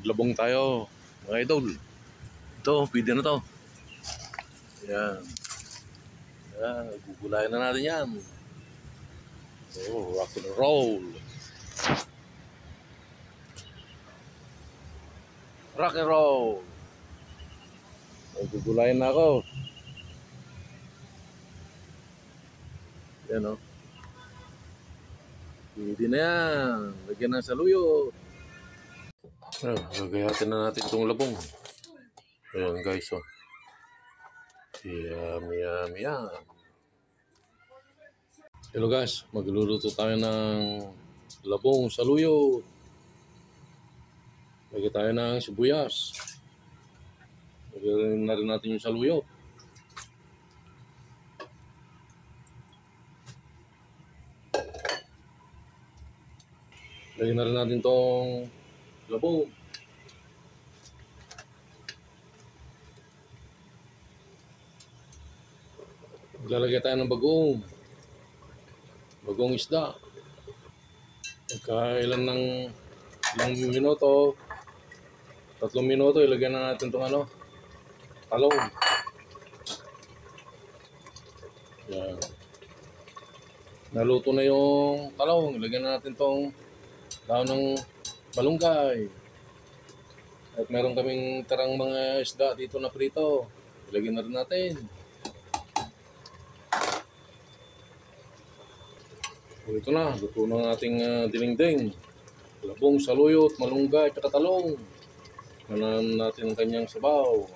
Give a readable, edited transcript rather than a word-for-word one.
Maglabong tayo, mga idol. Ito, pwede na to. Yan. Yan, gugulayan na natin yan. Oh, rock and roll. Rock and roll. Gugulayan na ako. Yan o. Pwede na yan. Lagyan na sa luyo. Gagayatin na natin itong labong. Ayan guys, oh. Yum. Hello guys, magluluto tayo ng labong sa luyo. Lagyan tayo ng sibuyas. Lagyan na rin natin yung saluyo. Lagyan na rin natin tong labong. Lalagyan tayo ng bagong isda. Pagkailan ng ilang minuto, 3 minuto, ilagyan na natin itong talong. Yan. Naluto na yung talong, ilagyan na natin itong daon ng malunggay. At meron kaming tarang mga isda dito na prito, ilagyan na rin natin. So, ito na, luto na ng ating dinding. Labong, saluyot, malunggay, at talong. Manan natin ang kanyang sabaw.